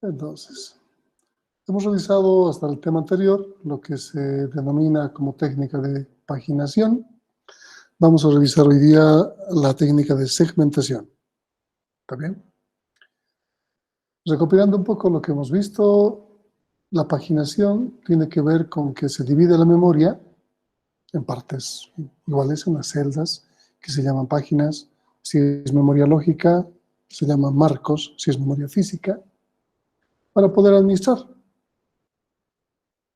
Entonces, hemos revisado hasta el tema anterior lo que se denomina como técnica de paginación. Vamos a revisar hoy día la técnica de segmentación. ¿Está bien? Recopilando un poco lo que hemos visto, la paginación tiene que ver con que se divide la memoria en partes iguales, en unas celdas que se llaman páginas. Si es memoria lógica, se llaman marcos, si es memoria física, para poder administrar.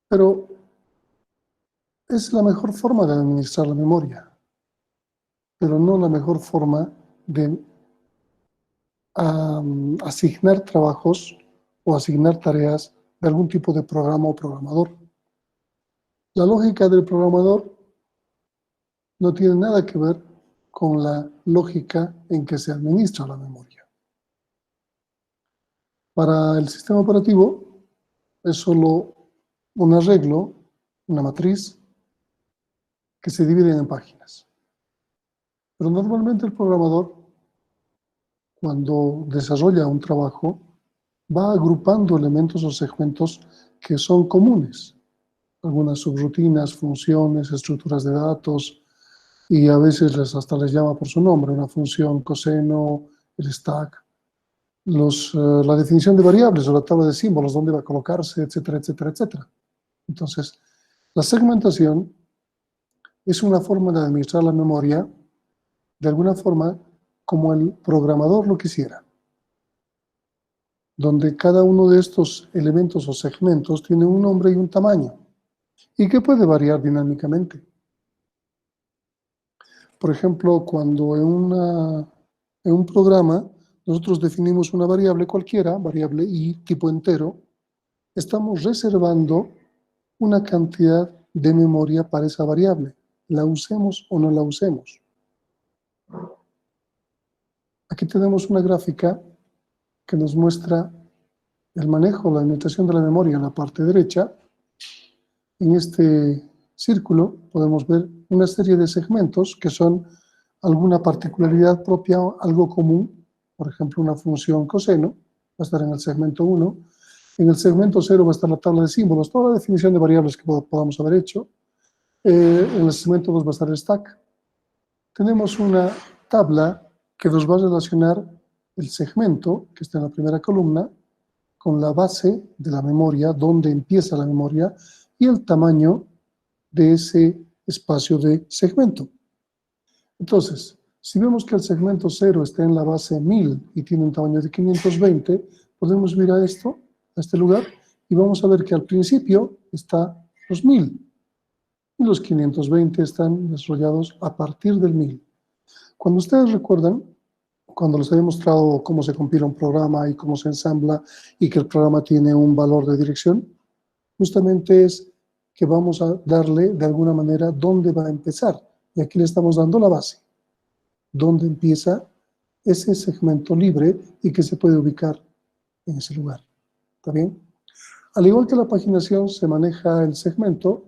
Pero es la mejor forma de administrar la memoria, pero no la mejor forma de asignar trabajos o asignar tareas de algún tipo de programa o programador. La lógica del programador no tiene nada que ver con la lógica en que se administra la memoria. Para el sistema operativo es solo un arreglo, una matriz, que se divide en páginas. Pero normalmente el programador, cuando desarrolla un trabajo, va agrupando elementos o segmentos que son comunes. Algunas subrutinas, funciones, estructuras de datos, y a veces hasta les llama por su nombre, una función, coseno, el stack, la definición de variables o la tabla de símbolos, dónde va a colocarse, etcétera, etcétera, etcétera. Entonces, la segmentación es una forma de administrar la memoria de alguna forma como el programador lo quisiera, donde cada uno de estos elementos o segmentos tiene un nombre y un tamaño, y que puede variar dinámicamente. Por ejemplo, cuando en un programa nosotros definimos una variable cualquiera, variable i tipo entero, estamos reservando una cantidad de memoria para esa variable, la usemos o no la usemos. Aquí tenemos una gráfica que nos muestra el manejo, la administración de la memoria en la parte derecha. En este círculo podemos ver una serie de segmentos que son alguna particularidad propia, algo común. Por ejemplo, una función coseno va a estar en el segmento 1. En el segmento 0 va a estar la tabla de símbolos, toda la definición de variables que podamos haber hecho. En el segmento 2 va a estar el stack. Tenemos una tabla que nos va a relacionar el segmento, que está en la primera columna, con la base de la memoria, donde empieza la memoria, y el tamaño de ese espacio de segmento. Entonces, si vemos que el segmento 0 está en la base 1000 y tiene un tamaño de 520, podemos ir a esto, a este lugar, y vamos a ver que al principio está los 1000, y los 520 están desarrollados a partir del 1000. Cuando ustedes recuerdan, cuando les había mostrado cómo se compila un programa y cómo se ensambla y que el programa tiene un valor de dirección, justamente es que vamos a darle de alguna manera dónde va a empezar. Y aquí le estamos dando la base, dónde empieza ese segmento libre y que se puede ubicar en ese lugar. ¿Está bien? Al igual que la paginación, se maneja el segmento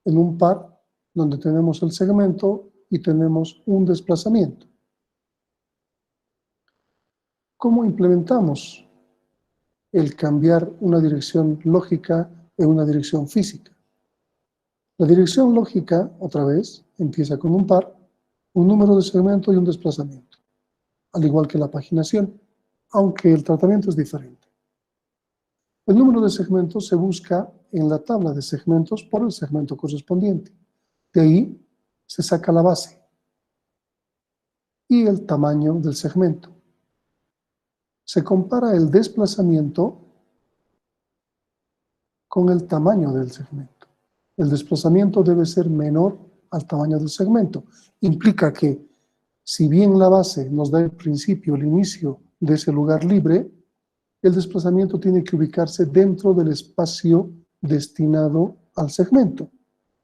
en un par donde tenemos el segmento y tenemos un desplazamiento. ¿Cómo implementamos el cambiar una dirección lógica en una dirección física? La dirección lógica, otra vez, empieza con un par, un número de segmento y un desplazamiento, al igual que la paginación, aunque el tratamiento es diferente. El número de segmentos se busca en la tabla de segmentos por el segmento correspondiente. De ahí se saca la base y el tamaño del segmento. Se compara el desplazamiento con el tamaño del segmento. El desplazamiento debe ser menor al tamaño del segmento. Implica que, si bien la base nos da el principio, el inicio de ese lugar libre, el desplazamiento tiene que ubicarse dentro del espacio destinado al segmento.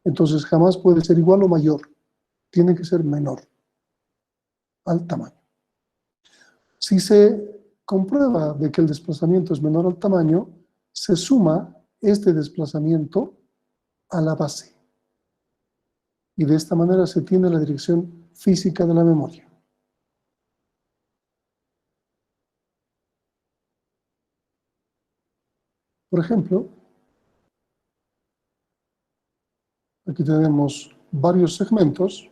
Entonces jamás puede ser igual o mayor, tiene que ser menor al tamaño. Si se comprueba de que el desplazamiento es menor al tamaño, se suma este desplazamiento a la base. Y de esta manera se tiene la dirección física de la memoria. Por ejemplo, aquí tenemos varios segmentos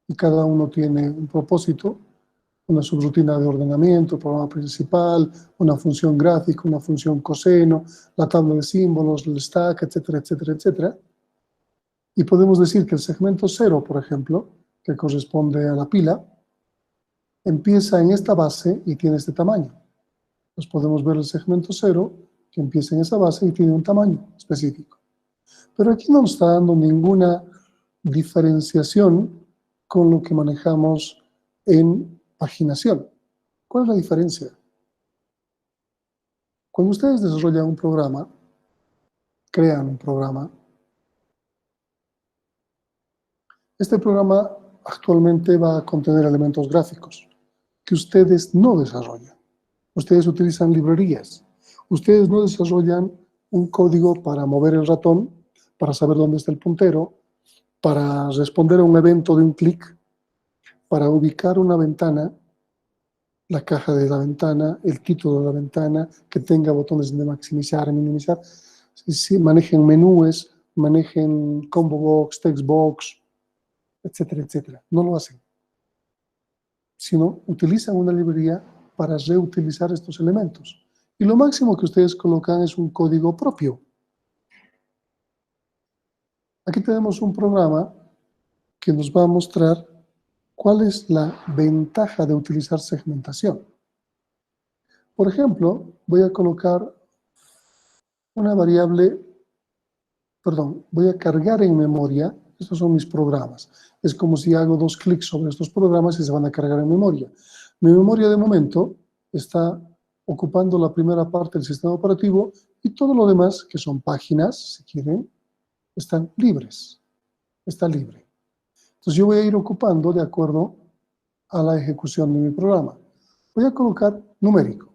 y cada uno tiene un propósito, una subrutina de ordenamiento, programa principal, una función gráfica, una función coseno, la tabla de símbolos, el stack, etcétera, etcétera, etcétera. Y podemos decir que el segmento 0, por ejemplo, que corresponde a la pila, empieza en esta base y tiene este tamaño. Entonces podemos ver el segmento 0, que empieza en esa base y tiene un tamaño específico. Pero aquí no nos está dando ninguna diferenciación con lo que manejamos en paginación. ¿Cuál es la diferencia? Cuando ustedes desarrollan un programa, crean un programa, este programa actualmente va a contener elementos gráficos que ustedes no desarrollan. Ustedes utilizan librerías. Ustedes no desarrollan un código para mover el ratón, para saber dónde está el puntero, para responder a un evento de un clic, para ubicar una ventana, la caja de la ventana, el título de la ventana, que tenga botones de maximizar y minimizar. Si manejen menús, manejen combo box, text box, etcétera, etcétera. No lo hacen, sino utilizan una librería para reutilizar estos elementos. Y lo máximo que ustedes colocan es un código propio. Aquí tenemos un programa que nos va a mostrar cuál es la ventaja de utilizar segmentación. Por ejemplo, voy a colocar una variable, voy a cargar en memoria, estos son mis programas. Es como si hago 2 clics sobre estos programas y se van a cargar en memoria. Mi memoria de momento está ocupando la primera parte del sistema operativo y todo lo demás, que son páginas, si quieren, están libres. Está libre. Entonces yo voy a ir ocupando de acuerdo a la ejecución de mi programa. Voy a colocar numérico.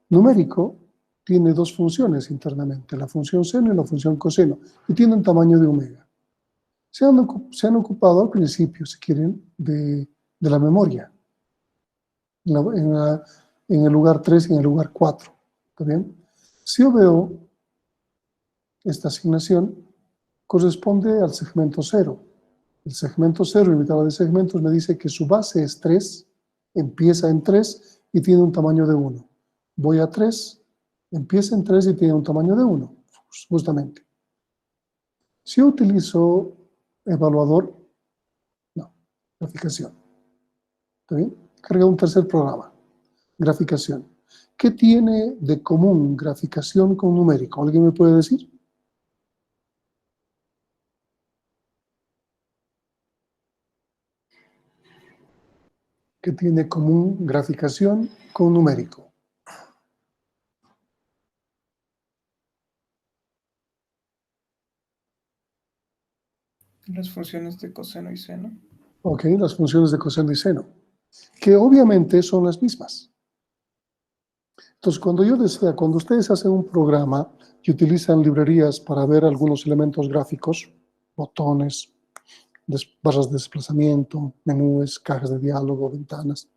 Numérico tiene 2 funciones internamente, la función seno y la función coseno, y tiene un tamaño de omega. Se han ocupado al principio, si quieren, de la memoria, en el lugar 3 y en el lugar 4. ¿Está bien? Si yo veo esta asignación, corresponde al segmento 0. El segmento 0 y mi tabla de segmentos me dice que su base es 3, empieza en 3 y tiene un tamaño de 1. Voy a 3, empieza en 3 y tiene un tamaño de 1, justamente. Si yo utilizo evaluador, no, graficación. ¿Está bien? Carga un tercer programa, graficación. ¿Qué tiene de común graficación con numérico? ¿Alguien me puede decir? ¿Qué tiene común graficación con numérico? Las funciones de coseno y seno. Ok, las funciones de coseno y seno, que obviamente son las mismas. Entonces, cuando ustedes hacen un programa y utilizan librerías para ver algunos elementos gráficos, botones, barras de desplazamiento, menús, cajas de diálogo, ventanas,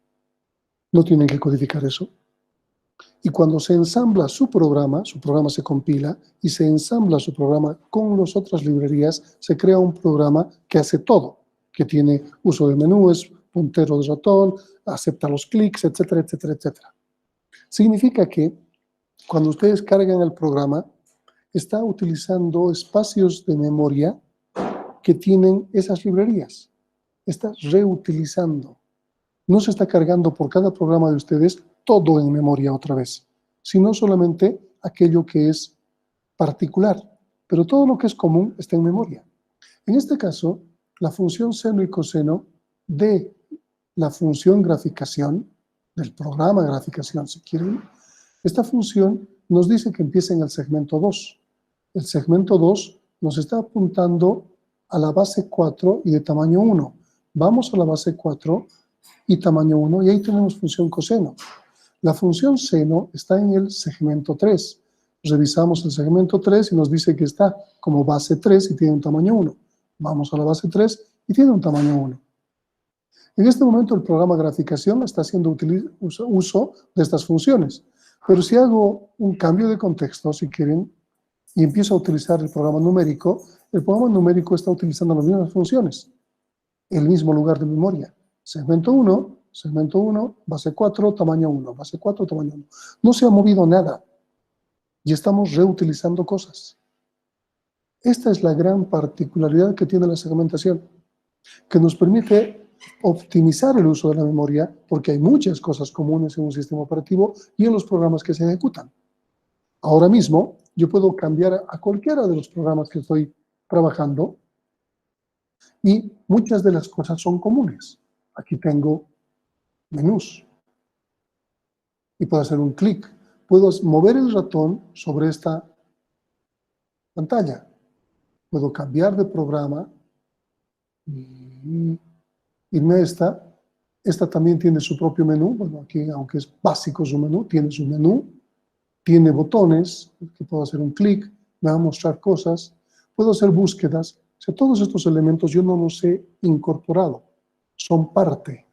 no tienen que codificar eso. Y cuando se ensambla su programa se compila y se ensambla su programa con las otras librerías, se crea un programa que hace todo, que tiene uso de menús, puntero de ratón, acepta los clics, etcétera, etcétera, etcétera. Significa que cuando ustedes cargan el programa, está utilizando espacios de memoria que tienen esas librerías. Está reutilizando. No se está cargando por cada programa de ustedes todo en memoria otra vez, sino solamente aquello que es particular. Pero todo lo que es común está en memoria. En este caso, la función seno y coseno de la función graficación, del programa graficación, si quieren, esta función nos dice que empieza en el segmento 2. El segmento 2 nos está apuntando a la base 4 y de tamaño 1. Vamos a la base 4 y tamaño 1 y ahí tenemos función coseno. La función seno está en el segmento 3. Revisamos el segmento 3 y nos dice que está como base 3 y tiene un tamaño 1. Vamos a la base 3 y tiene un tamaño 1. En este momento el programa graficación está haciendo uso de estas funciones. Pero si hago un cambio de contexto, si quieren, y empiezo a utilizar el programa numérico está utilizando las mismas funciones, el mismo lugar de memoria. Segmento 1, base 4, tamaño 1, base 4, tamaño 1. No se ha movido nada y estamos reutilizando cosas. Esta es la gran particularidad que tiene la segmentación, que nos permite optimizar el uso de la memoria, porque hay muchas cosas comunes en un sistema operativo y en los programas que se ejecutan. Ahora mismo, yo puedo cambiar a cualquiera de los programas que estoy trabajando y muchas de las cosas son comunes. Aquí tengo menús y puedo hacer un clic. Puedo mover el ratón sobre esta pantalla. Puedo cambiar de programa y irme a esta. Esta también tiene su propio menú. Bueno, aquí, aunque es básico su menú, tiene su menú. Tiene botones, que puedo hacer un clic, me va a mostrar cosas. Puedo hacer búsquedas. O sea, todos estos elementos yo no los he incorporado. Son parte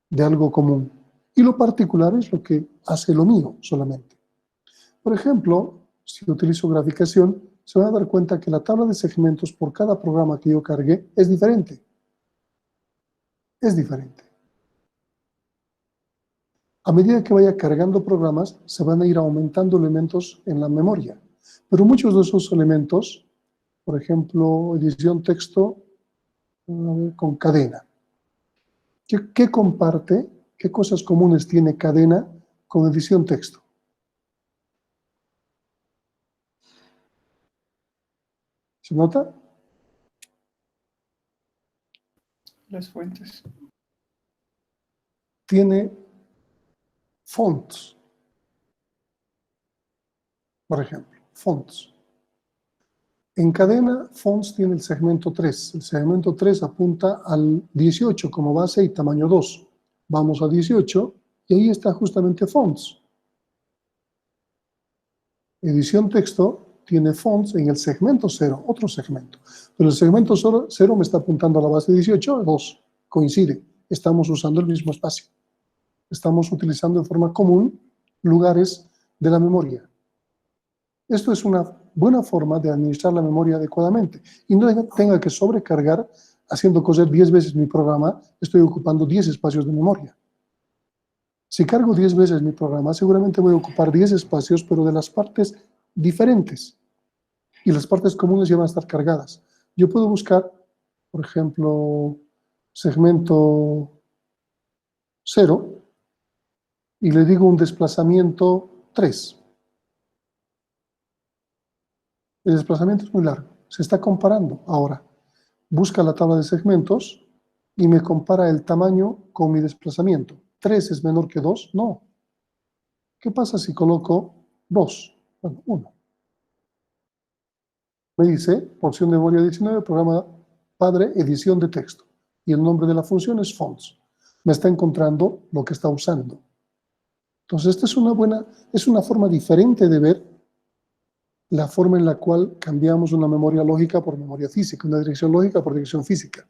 de algo común. Y lo particular es lo que hace lo mío solamente. Por ejemplo, si utilizo graficación, se van a dar cuenta que la tabla de segmentos por cada programa que yo cargué es diferente. Es diferente. A medida que vaya cargando programas, se van a ir aumentando elementos en la memoria. Pero muchos de esos elementos, por ejemplo, edición texto con cadena. ¿Qué comparte? ¿Qué cosas comunes tiene cadena con edición texto? ¿Se nota? Las fuentes. Tiene fonts, por ejemplo, fonts. En cadena, fonts tiene el segmento 3. El segmento 3 apunta al 18 como base y tamaño 2. Vamos a 18 y ahí está justamente fonts. Edición texto tiene fonts en el segmento 0, otro segmento. Pero el segmento 0 me está apuntando a la base 18, 2. Coincide, estamos usando el mismo espacio. Estamos utilizando en forma común lugares de la memoria. Esto es una buena forma de administrar la memoria adecuadamente y no tenga que sobrecargar haciendo coser 10 veces mi programa, estoy ocupando 10 espacios de memoria. Si cargo 10 veces mi programa, seguramente voy a ocupar 10 espacios, pero de las partes diferentes. Y las partes comunes ya van a estar cargadas. Yo puedo buscar, por ejemplo, segmento 0 y le digo un desplazamiento 3. El desplazamiento es muy largo. Se está comparando ahora. Busca la tabla de segmentos y me compara el tamaño con mi desplazamiento. ¿3 es menor que 2? No. ¿Qué pasa si coloco 2? Bueno, 1. Me dice, porción de memoria 19, programa padre, edición de texto. Y el nombre de la función es fonts. Me está encontrando lo que está usando. Entonces, esta es una forma diferente de ver la forma en la cual cambiamos una memoria lógica por memoria física, una dirección lógica por dirección física.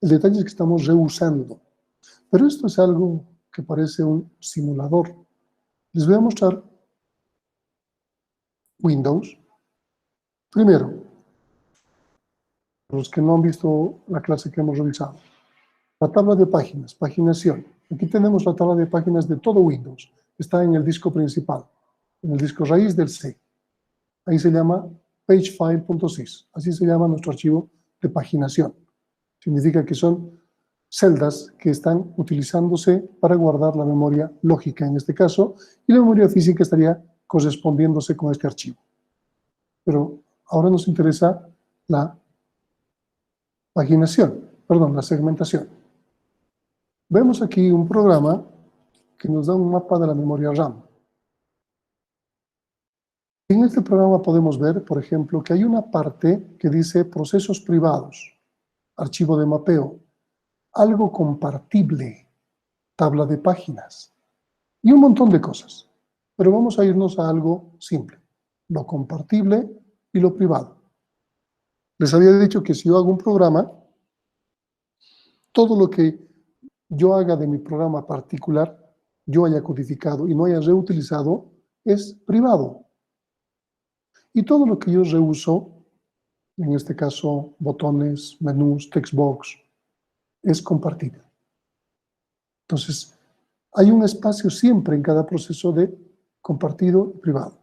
El detalle es que estamos reusando. Pero esto es algo que parece un simulador. Les voy a mostrar Windows. Primero, los que no han visto la clase que hemos realizado. La tabla de páginas, paginación. Aquí tenemos la tabla de páginas de todo Windows. Está en el disco principal, en el disco raíz del C. Ahí se llama pagefile.sys. Así se llama nuestro archivo de paginación. Significa que son celdas que están utilizándose para guardar la memoria lógica en este caso, y la memoria física estaría correspondiéndose con este archivo. Pero ahora nos interesa la la segmentación. Vemos aquí un programa que nos da un mapa de la memoria RAM. En este programa podemos ver, por ejemplo, que hay una parte que dice procesos privados, archivo de mapeo, algo compartible, tabla de páginas y un montón de cosas. Pero vamos a irnos a algo simple, lo compartible y lo privado. Les había dicho que si yo hago un programa, todo lo que yo haga de mi programa particular yo haya codificado y no haya reutilizado es privado. Y todo lo que yo reuso, en este caso botones, menús, textbox, es compartido. Entonces, hay un espacio siempre en cada proceso de compartido y privado.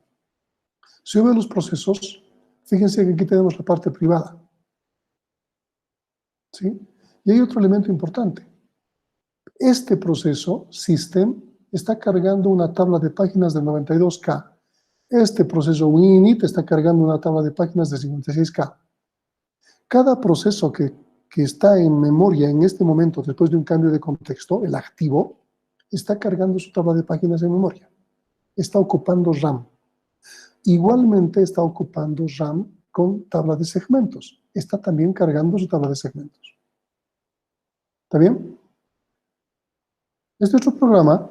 Si yo veo los procesos, fíjense que aquí tenemos la parte privada. ¿Sí? Y hay otro elemento importante. Este proceso, System, está cargando una tabla de páginas de 92K. Este proceso Winit está cargando una tabla de páginas de 56K. Cada proceso que está en memoria en este momento, después de un cambio de contexto, el activo, está cargando su tabla de páginas en memoria. Está ocupando RAM. Igualmente está ocupando RAM con tabla de segmentos. Está también cargando su tabla de segmentos. ¿Está bien? Este otro programa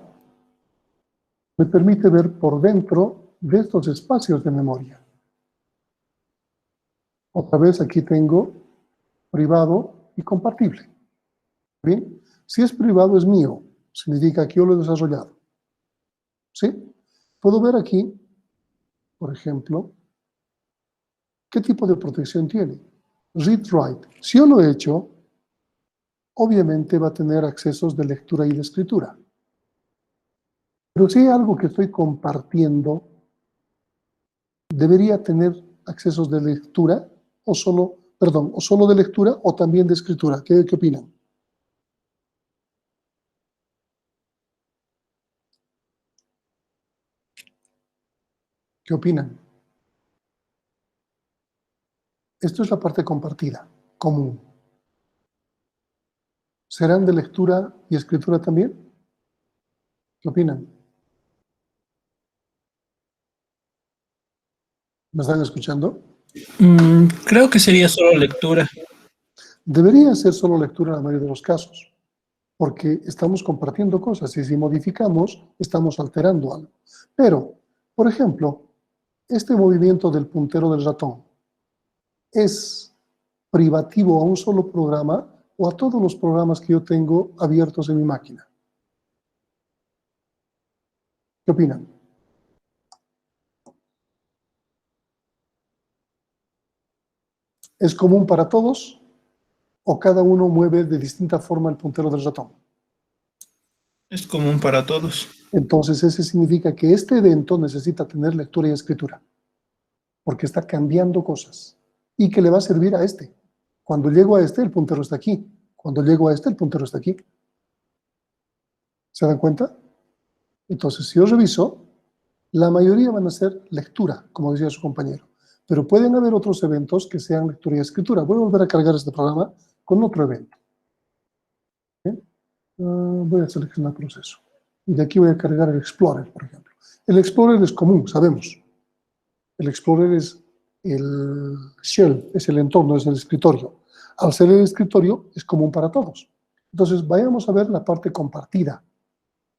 me permite ver por dentro de estos espacios de memoria. Otra vez aquí tengo privado y compartible. ¿Bien? Si es privado es mío, significa que yo lo he desarrollado. ¿Sí? Puedo ver aquí, por ejemplo, qué tipo de protección tiene. Read-write. Si yo lo he hecho, obviamente va a tener accesos de lectura y de escritura. Pero si hay algo que estoy compartiendo, ¿debería tener accesos de lectura o solo de lectura o también de escritura? ¿Qué opinan? ¿Qué opinan? Esto es la parte compartida, común. ¿Serán de lectura y escritura también? ¿Qué opinan? ¿Me están escuchando? Creo que sería solo lectura. Debería ser solo lectura en la mayoría de los casos, porque estamos compartiendo cosas y si modificamos, estamos alterando algo. Pero, por ejemplo, este movimiento del puntero del ratón, ¿es privativo a un solo programa o a todos los programas que yo tengo abiertos en mi máquina? ¿Qué opinan? ¿Es común para todos o cada uno mueve de distinta forma el puntero del ratón? Es común para todos. Entonces, eso significa que este evento necesita tener lectura y escritura, porque está cambiando cosas y que le va a servir a este. Cuando llego a este, el puntero está aquí. Cuando llego a este, el puntero está aquí. ¿Se dan cuenta? Entonces, si yo reviso, la mayoría van a ser lectura, como decía su compañero. Pero pueden haber otros eventos que sean lectura y escritura. Voy a volver a cargar este programa con otro evento. ¿Bien? Voy a seleccionar proceso. Y de aquí voy a cargar el Explorer, por ejemplo. El Explorer es común, sabemos. El Explorer es el shell, es el entorno, es el escritorio. Al ser el escritorio, es común para todos. Entonces, vayamos a ver la parte compartida.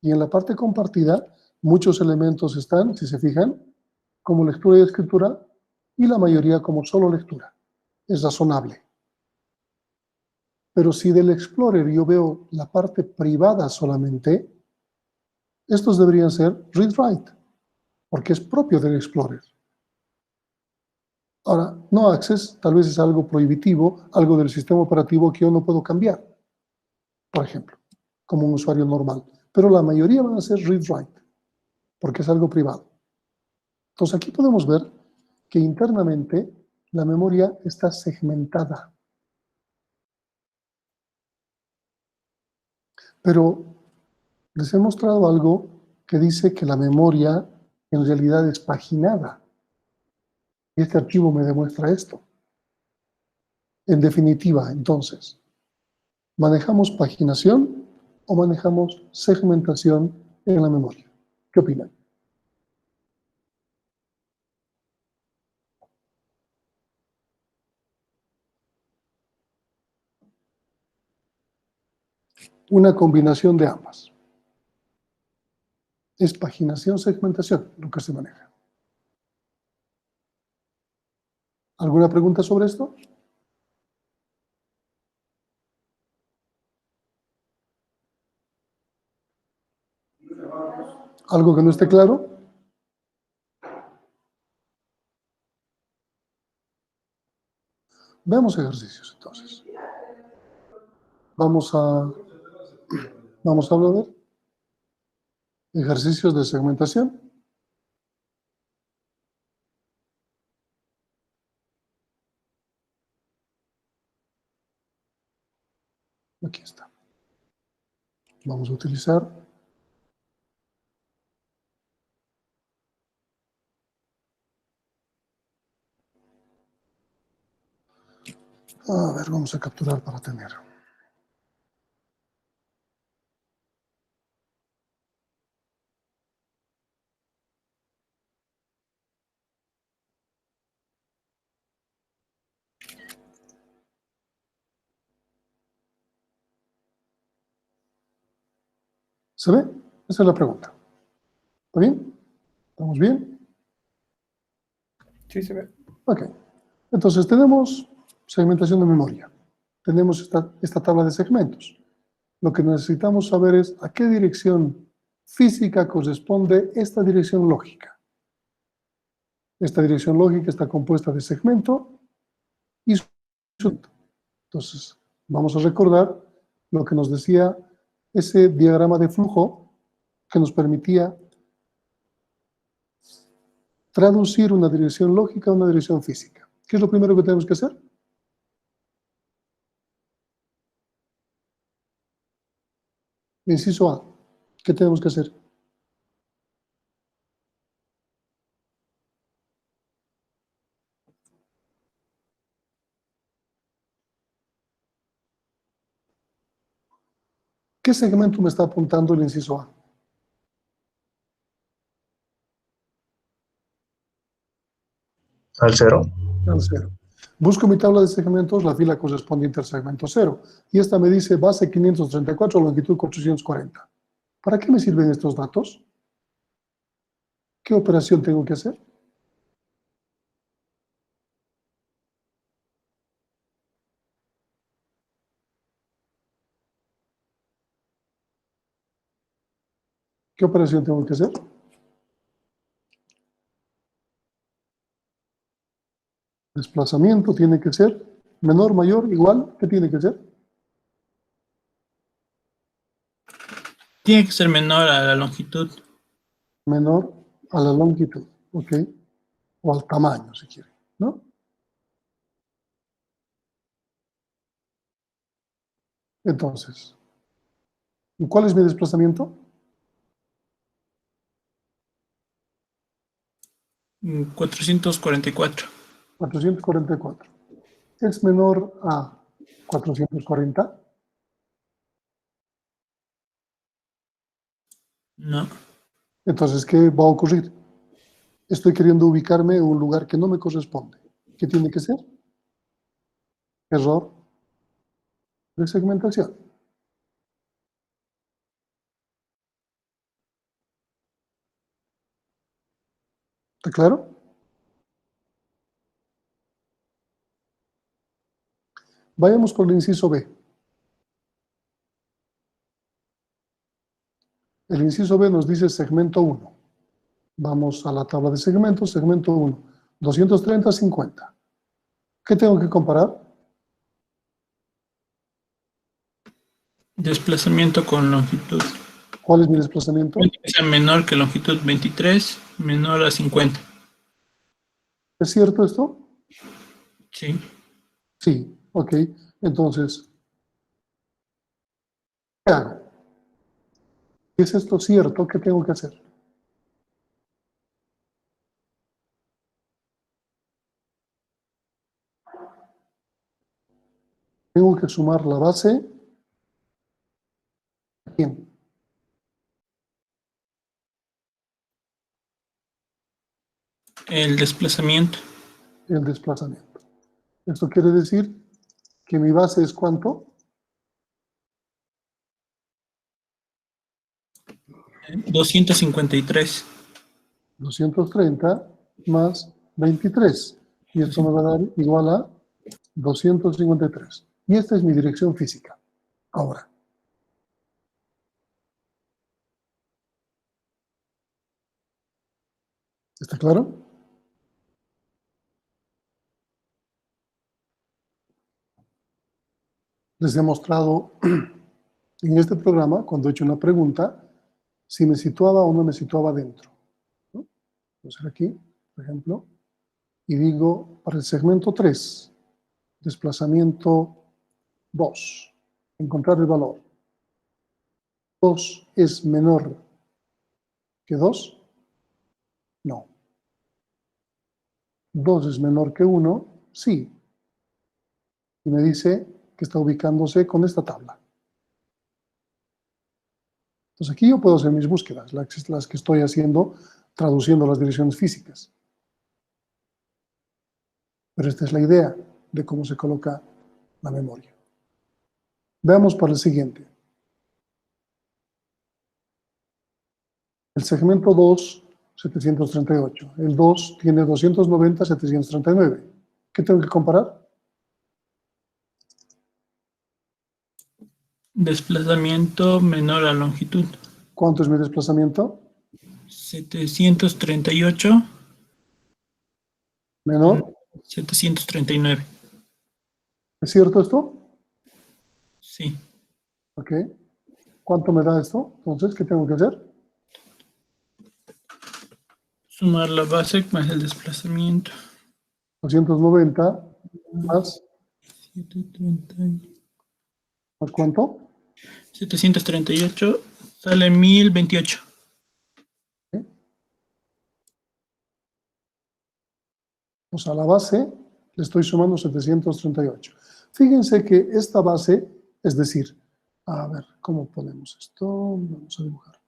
Y en la parte compartida, muchos elementos están, si se fijan, como lectura y escritura, y la mayoría como solo lectura. Es razonable. Pero si del Explorer yo veo la parte privada solamente, estos deberían ser read-write, porque es propio del Explorer. Ahora, no access tal vez es algo prohibitivo, algo del sistema operativo que yo no puedo cambiar, por ejemplo, como un usuario normal. Pero la mayoría van a ser read-write, porque es algo privado. Entonces aquí podemos ver que internamente la memoria está segmentada. Pero les he mostrado algo que dice que la memoria en realidad es paginada. Y este archivo me demuestra esto. En definitiva, entonces, ¿manejamos paginación o manejamos segmentación en la memoria? ¿Qué opinan? Una combinación de ambas. Es paginación, segmentación lo que se maneja. ¿Alguna pregunta sobre esto? ¿Algo que no esté claro? Veamos ejercicios entonces. Vamos a hablar de ejercicios de segmentación. Aquí está. Vamos a utilizar a ver, vamos a capturar para tener. ¿Se ve? Esa es la pregunta. ¿Está bien? ¿Estamos bien? Sí, se ve. Ok. Entonces tenemos segmentación de memoria. Tenemos esta tabla de segmentos. Lo que necesitamos saber es a qué dirección física corresponde esta dirección lógica. Esta dirección lógica está compuesta de segmento y subsegmento. Entonces, vamos a recordar lo que nos decía ese diagrama de flujo que nos permitía traducir una dirección lógica a una dirección física. ¿Qué es lo primero que tenemos que hacer? Inciso A. ¿Qué tenemos que hacer? ¿Qué segmento me está apuntando el inciso A? Al 0. Al 0. Busco mi tabla de segmentos, la fila correspondiente al segmento 0. Y esta me dice base 534, longitud 440. ¿Para qué me sirven estos datos? ¿Qué operación tengo que hacer? ¿Qué operación tengo que hacer? Desplazamiento tiene que ser menor, mayor, igual. ¿Qué tiene que ser? Tiene que ser menor a la longitud. Menor a la longitud, ¿ok? O al tamaño, si quiere, ¿no? Entonces, ¿cuál es mi desplazamiento? 444. 444. ¿Es menor a 440? No. Entonces, ¿qué va a ocurrir? Estoy queriendo ubicarme en un lugar que no me corresponde. ¿Qué tiene que ser? Error de segmentación. ¿Está claro? Vayamos con el inciso B. El inciso B nos dice segmento 1. Vamos a la tabla de segmentos, segmento 1. 230, 50. ¿Qué tengo que comparar? Desplazamiento con longitud. ¿Cuál es mi desplazamiento? Tiene que ser menor que longitud 23, menor a 50. ¿Es cierto esto? Sí. Sí, ok. Entonces, ¿qué hago? ¿Es esto cierto? ¿Qué tengo que hacer? Tengo que sumar la base. ¿Quién? El desplazamiento. El desplazamiento. Esto quiere decir que mi base es ¿cuánto? 253. 230 más 23. Y esto me va a dar igual a 253. Y esta es mi dirección física. Ahora, ¿Está claro? Les he mostrado en este programa, cuando he hecho una pregunta, si me situaba o no me situaba dentro, ¿no? Voy a hacer aquí, por ejemplo, y digo, para el segmento 3, desplazamiento 2, encontrar el valor. 2 es menor que 2, no. 2 es menor que 1, sí. Y me dice que está ubicándose con esta tabla. Entonces aquí yo puedo hacer mis búsquedas, las que estoy haciendo traduciendo las direcciones físicas. Pero esta es la idea de cómo se coloca la memoria. Veamos para el siguiente. El segmento 2, 738. El 2 tiene 290, 739. ¿Qué tengo que comparar? Desplazamiento menor a longitud. ¿Cuánto es mi desplazamiento? 738 Menor. 739. ¿Es cierto esto? Sí. Ok. ¿Cuánto me da esto? Entonces, ¿qué tengo que hacer? Sumar la base más el desplazamiento. 290 más, 730. ¿más cuánto? 738 sale 1028. Pues a la base le estoy sumando 738. Fíjense que esta base, es decir, a ver, ¿cómo ponemos esto? Vamos a dibujar.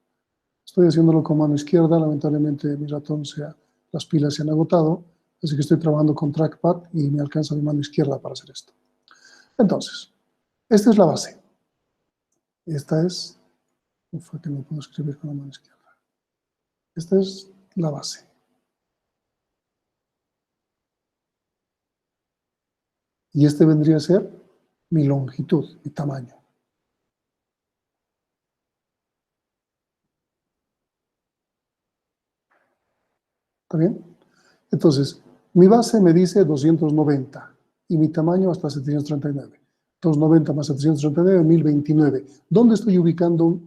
Estoy haciéndolo con mano izquierda, lamentablemente mi ratón las pilas se han agotado, así que estoy trabajando con trackpad y me alcanza mi mano izquierda para hacer esto. Entonces, esta es la base. Esta es, ufa, que no puedo escribir con la mano izquierda. Esta es la base. Y este vendría a ser mi longitud, mi tamaño. ¿Está bien? Entonces, mi base me dice 290 y mi tamaño hasta 739. 290 más 739, 1029. ¿Dónde estoy ubicando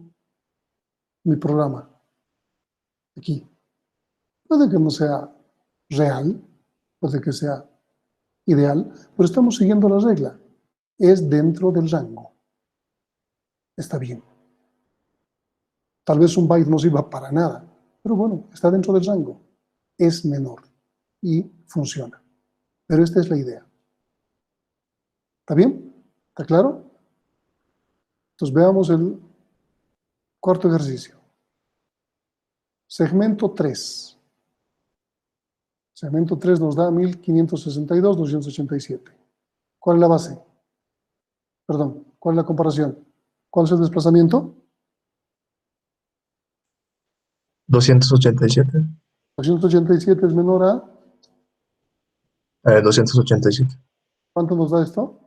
mi programa? Aquí. Puede que no sea real, puede que sea ideal, pero estamos siguiendo la regla. Es dentro del rango. Está bien. Tal vez un byte no sirva para nada, pero bueno, está dentro del rango. Es menor y funciona. Pero esta es la idea. ¿Está bien? ¿Está claro? Entonces veamos el cuarto ejercicio. Segmento 3. Segmento 3 nos da 1562, 287. ¿Cuál es la base? Perdón, ¿cuál es la comparación? ¿Cuál es el desplazamiento? 287. 287 es menor a, 287. ¿cuánto nos da esto?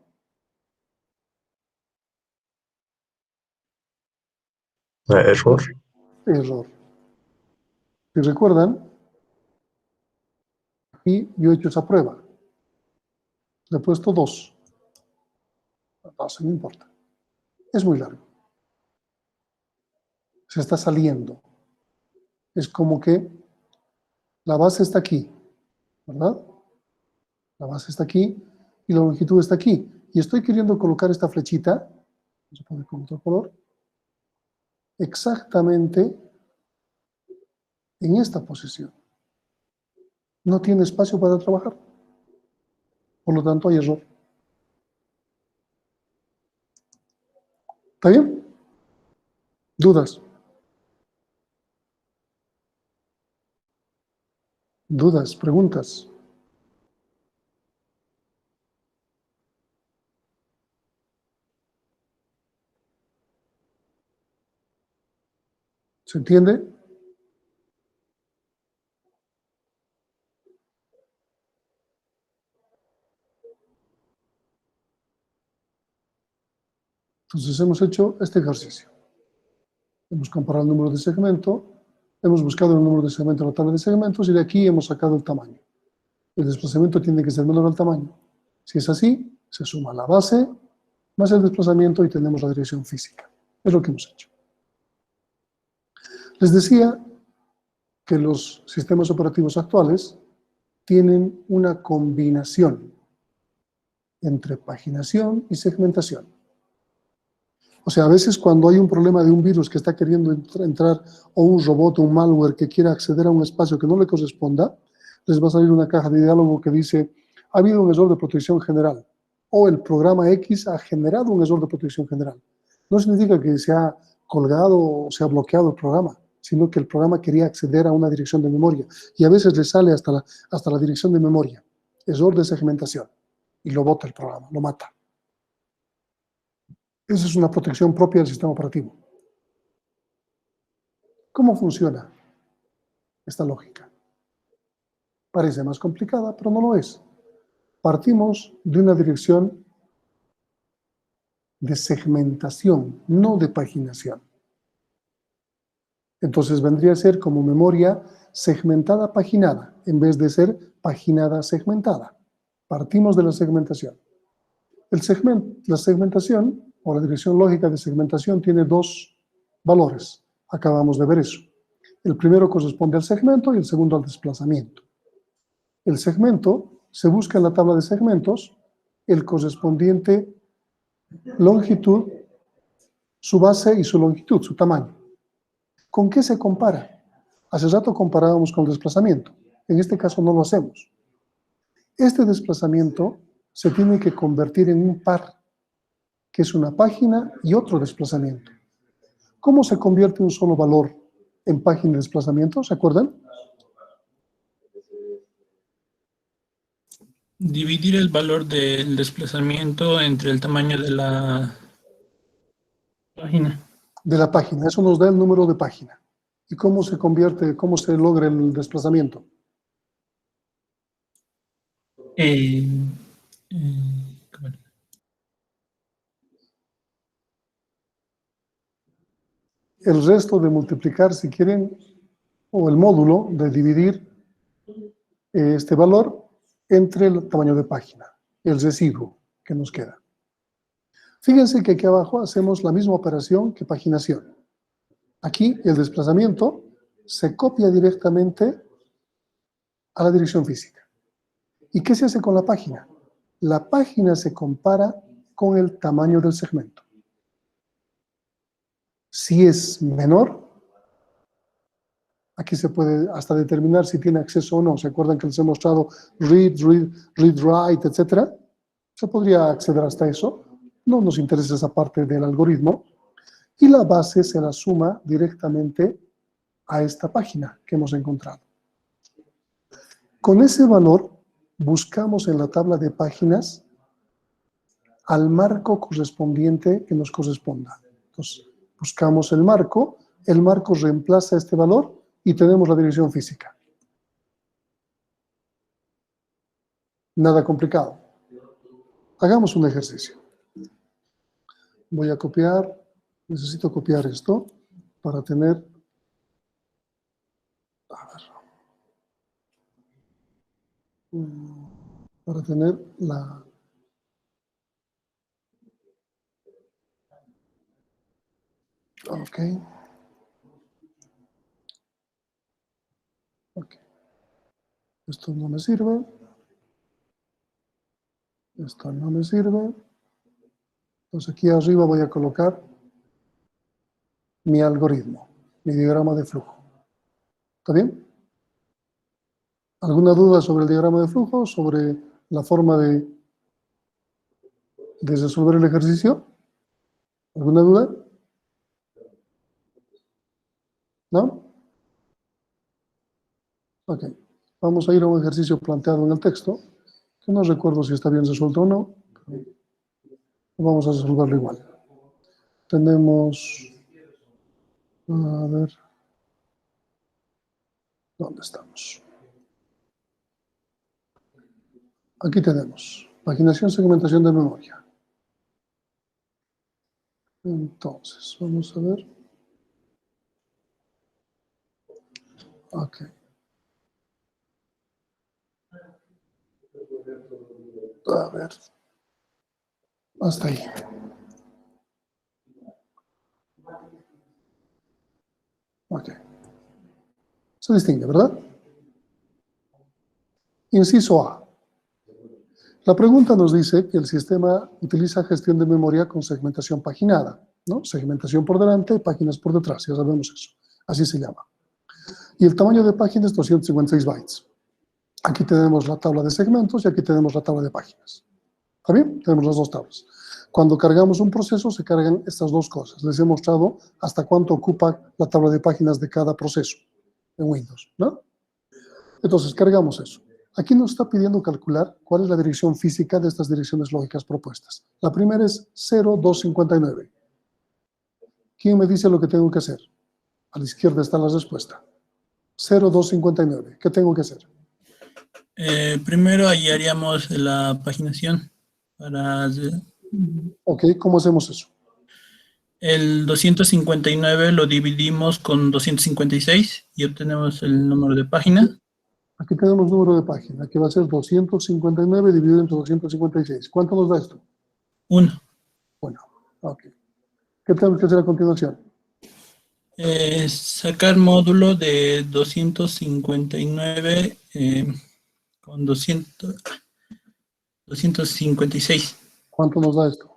Error. Error. Si recuerdan, aquí yo he hecho esa prueba. Le he puesto 2. No importa. Es muy largo. Se está saliendo. Es como que la base está aquí, ¿verdad? La base está aquí y la longitud está aquí. Y estoy queriendo colocar esta flechita, vamos a poner con otro color, exactamente en esta posición. No tiene espacio para trabajar. Por lo tanto, hay error. ¿Está bien? ¿Dudas? ¿Dudas? ¿Preguntas? ¿Se entiende? Entonces hemos hecho este ejercicio. Hemos comparado el número de segmento, Hemos buscado el número de segmentos en la tabla de segmentos y de aquí hemos sacado el tamaño. El desplazamiento tiene que ser menor al tamaño. Si es así, se suma la base más el desplazamiento y tenemos la dirección física. Es lo que hemos hecho. Les decía que los sistemas operativos actuales tienen una combinación entre paginación y segmentación. O sea, a veces cuando hay un problema de un virus que está queriendo entrar, o un robot o un malware que quiera acceder a un espacio que no le corresponda, les va a salir una caja de diálogo que dice: ha habido un error de protección general, o el programa X ha generado un error de protección general. No significa que se ha colgado o se ha bloqueado el programa, sino que el programa quería acceder a una dirección de memoria, y a veces le sale hasta la dirección de memoria, error de segmentación, y lo bota el programa, lo mata. Esa es una protección propia del sistema operativo. ¿Cómo funciona esta lógica? Parece más complicada, pero no lo es. Partimos de una dirección de segmentación, no de paginación. Entonces vendría a ser como memoria segmentada paginada, en vez de ser paginada segmentada. Partimos de la segmentación. La segmentación, o la dirección lógica de segmentación, tiene dos valores. Acabamos de ver eso. El primero corresponde al segmento y el segundo al desplazamiento. El segmento se busca en la tabla de segmentos el correspondiente longitud, su base y su longitud, su tamaño. ¿Con qué se compara? Hace rato comparábamos con el desplazamiento. En este caso no lo hacemos. Este desplazamiento se tiene que convertir en un par, que es una página y otro desplazamiento. ¿Cómo se convierte un solo valor en página y desplazamiento? ¿Se acuerdan? Dividir el valor del desplazamiento entre el tamaño de la página. De la página. Eso nos da el número de página. ¿Y cómo se convierte, cómo se logra el desplazamiento? ¿Cómo era? El resto de multiplicar, si quieren, o el módulo de dividir este valor entre el tamaño de página, el residuo que nos queda. Fíjense que aquí abajo hacemos la misma operación que paginación. Aquí el desplazamiento se copia directamente a la dirección física. ¿Y qué se hace con la página? La página se compara con el tamaño del segmento. Si es menor, aquí se puede hasta determinar si tiene acceso o no. ¿Se acuerdan que les he mostrado read, write, etcétera? Se podría acceder hasta eso. No nos interesa esa parte del algoritmo. Y la base se la suma directamente a esta página que hemos encontrado. Con ese valor buscamos en la tabla de páginas al marco correspondiente que nos corresponda. Entonces, buscamos el marco reemplaza este valor y tenemos la dirección física. Nada complicado. Hagamos un ejercicio. Voy a copiar, necesito copiar esto para tener, para tener la... Ok. Esto no me sirve. Esto no me sirve. Entonces aquí arriba voy a colocar mi algoritmo, mi diagrama de flujo. ¿Está bien? ¿Alguna duda sobre el diagrama de flujo? ¿Sobre la forma de resolver el ejercicio? ¿Alguna duda? ¿No? Ok. Vamos a ir a un ejercicio planteado en el texto, que no recuerdo si está bien resuelto o no. Vamos a resolverlo igual. Tenemos... A ver... ¿Dónde estamos? Aquí tenemos. Paginación, segmentación de memoria. Entonces, vamos a ver. Ok. A ver. Hasta ahí. Ok. Se distingue, ¿verdad? Inciso A. La pregunta nos dice que el sistema utiliza gestión de memoria con segmentación paginada, ¿no? Segmentación por delante, páginas por detrás, ya sabemos eso. Así se llama. Y el tamaño de páginas es 256 bytes. Aquí tenemos la tabla de segmentos y aquí tenemos la tabla de páginas. ¿Está bien? Tenemos las dos tablas. Cuando cargamos un proceso, se cargan estas dos cosas. Les he mostrado hasta cuánto ocupa la tabla de páginas de cada proceso en Windows, ¿no? Entonces, cargamos eso. Aquí nos está pidiendo calcular cuál es la dirección física de estas direcciones lógicas propuestas. La primera es 0259. ¿Quién me dice lo que tengo que hacer? A la izquierda está la respuesta. 0259. ¿Qué tengo que hacer? Primero ahí haríamos la paginación para Ok, ¿cómo hacemos eso? el 259 lo dividimos con 256 y obtenemos el número de página. Aquí tenemos número de página, que va a ser 259 dividido entre 256. ¿Cuánto nos da esto? 1. Bueno, ok. ¿Qué tenemos que hacer a continuación? Sacar módulo de 259 con 256. ¿Cuánto nos da esto?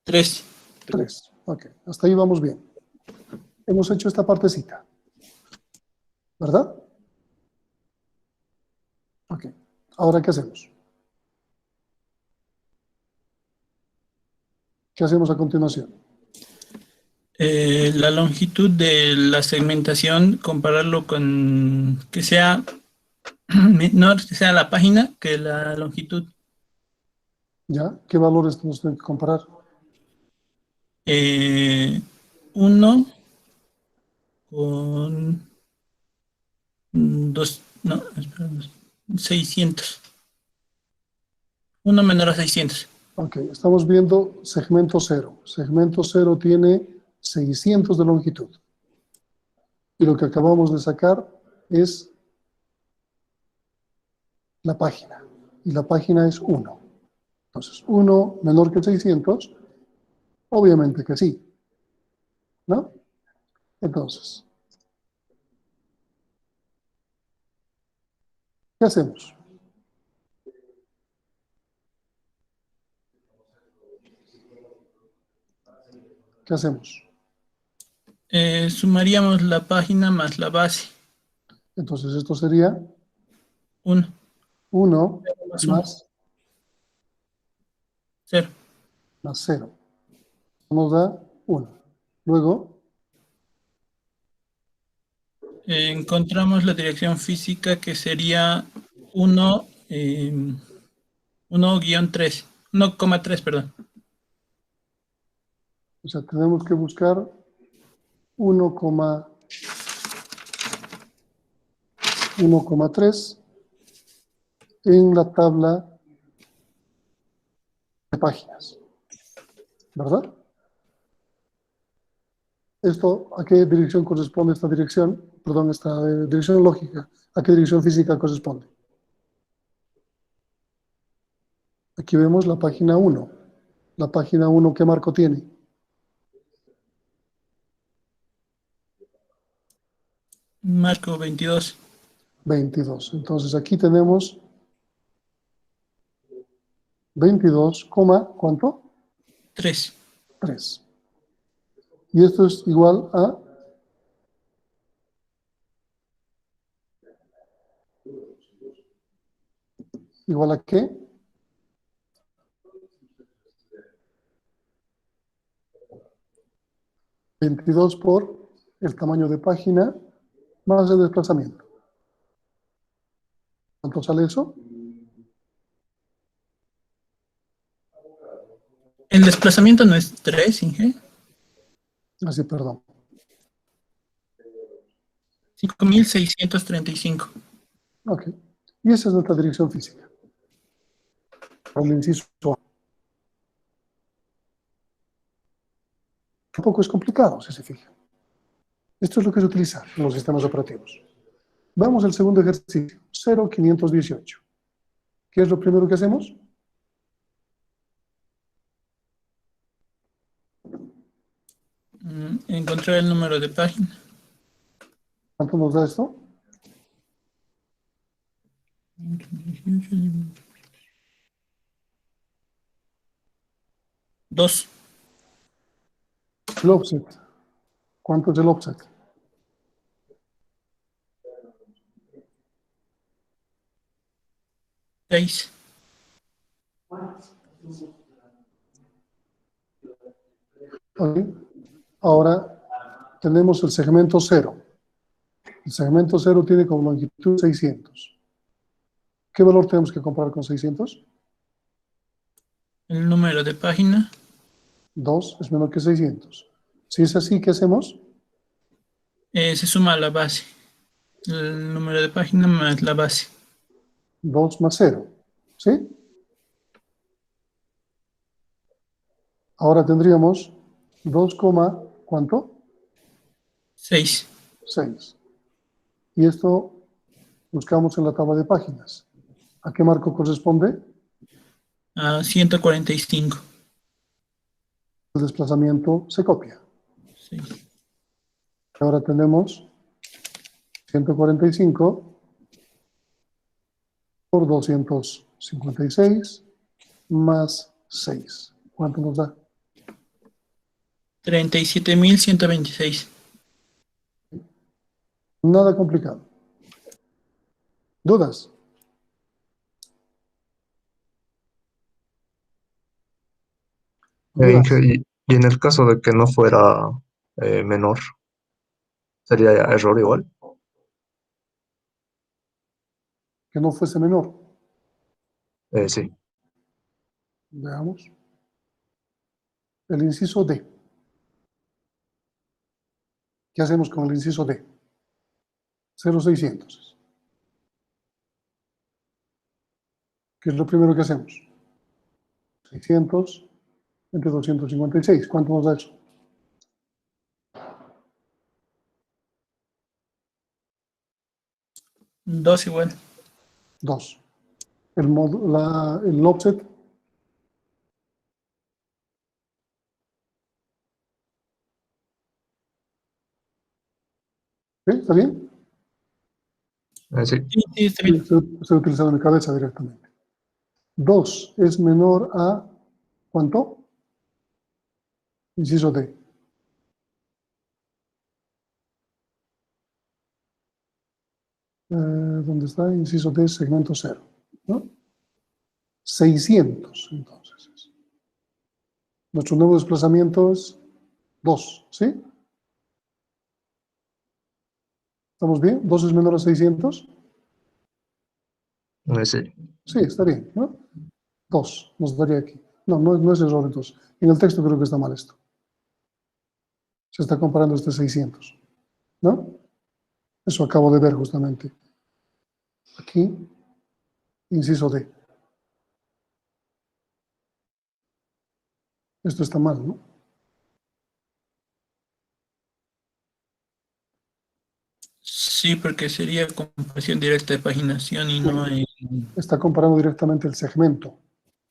3. 3. Ok, hasta ahí vamos bien. Hemos hecho esta partecita, ¿verdad? Ok, ahora ¿qué hacemos? ¿Qué hacemos a continuación? La longitud de la segmentación, compararlo con que sea menor, que sea la página, que la longitud. ¿Ya? ¿Qué valores nos tienen que comparar? 1 con 2, no, espera, 600. 1 menor a 600. Ok, estamos viendo segmento 0. Segmento 0 tiene 600 de longitud. Y lo que acabamos de sacar es la página. Y la página es 1. Entonces, 1 menor que 600, obviamente que sí. ¿No? Entonces, ¿qué hacemos? ¿Qué hacemos? Sumaríamos la página más la base. Entonces, esto sería 1 1 más 1, más 0. 0. Nos da 1. Luego, Encontramos la dirección física que sería 1, 1-3, 1,3, perdón. o sea, tenemos que buscar 1,3 en la tabla de páginas, ¿verdad? ¿Esto a qué dirección corresponde esta dirección? Perdón, esta dirección lógica. ¿A qué dirección física corresponde? Aquí vemos la página 1. La página 1, ¿qué marco tiene? Marco 22. 22. Entonces aquí tenemos 22, ¿cuánto? 3. 3. Y esto es igual a ¿igual a qué? $22 por el tamaño de página más el desplazamiento. ¿Cuánto sale eso? El desplazamiento no es 3, Inge. Así, perdón. 5.635. Ok. Y esa es nuestra dirección física. Por el inciso A. Tampoco es complicado, si se fijan. Esto es lo que se utiliza en los sistemas operativos. Vamos al segundo ejercicio, 0,518. ¿Qué es lo primero que hacemos? Encontrar el número de página. ¿Cuánto nos da esto? 2. El offset. ¿Cuánto es el offset? Seis. Ok. Ahora tenemos el segmento 0. El segmento 0 tiene como longitud 600. ¿Qué valor tenemos que comparar con 600? El número de página. 2 es menor que 600. Si es así, ¿qué hacemos? Se suma a la base. El número de página más la base. 2 más 0. ¿Sí? Ahora tendríamos 2, ¿cuánto? 6. 6. Y esto buscamos en la tabla de páginas. ¿A qué marco corresponde? A 145. El desplazamiento se copia. 6. Ahora tenemos 145 por 256 más 6. ¿Cuánto nos da? 37.126. Nada complicado. ¿Dudas? ¿Dudas? Y en el caso de que no fuera menor, ¿sería error igual? Que no fuese menor. Sí. Veamos. El inciso D. ¿Qué hacemos con el inciso D? 0,600. ¿Qué es lo primero que hacemos? 600 entre 256. ¿Cuánto nos da eso? 2 igual. 2. El offset. ¿Sí? ¿Está bien? Sí. Sí, está bien. Se ha utilizado en mi cabeza directamente. 2 es menor a ¿cuánto? Inciso D. ¿Dónde está? Inciso D, segmento 0. ¿No? 600, entonces. Nuestro nuevo desplazamiento es 2, ¿sí? ¿Estamos bien? ¿2 es menor a 600? Sí. Sí, está bien, ¿no? 2 nos daría aquí. No es error entonces. En el texto creo que está mal esto. Se está comparando este 600, ¿no? Eso acabo de ver justamente. Aquí, inciso D. Esto está mal, ¿no? Sí, porque sería comparación directa de paginación y no en... Está comparando directamente el segmento,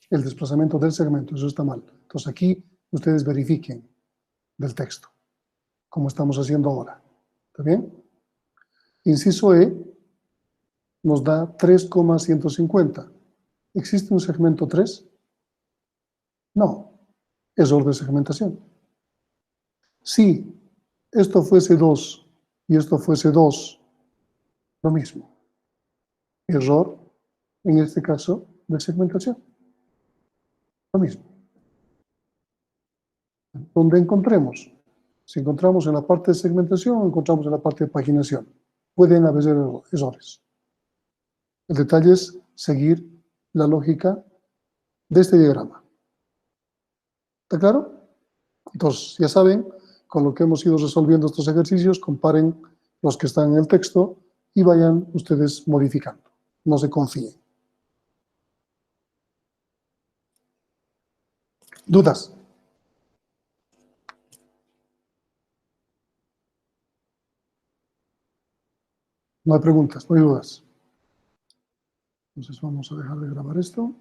el desplazamiento del segmento. Eso está mal. Entonces aquí ustedes verifiquen del texto, como estamos haciendo ahora. ¿Está bien? Inciso E nos da 3,150. ¿Existe un segmento 3? No, es orden de segmentación. Si esto fuese 2 y esto fuese 2, lo mismo. Error, en este caso, de segmentación. Lo mismo. Donde encontremos. Si encontramos en la parte de segmentación o encontramos en la parte de paginación. Pueden haber errores. El detalle es seguir la lógica de este diagrama. ¿Está claro? Entonces, ya saben, con lo que hemos ido resolviendo estos ejercicios, comparen los que están en el texto y vayan ustedes modificando. No se confíen. ¿Dudas? No hay preguntas, no hay dudas. Entonces vamos a dejar de grabar esto.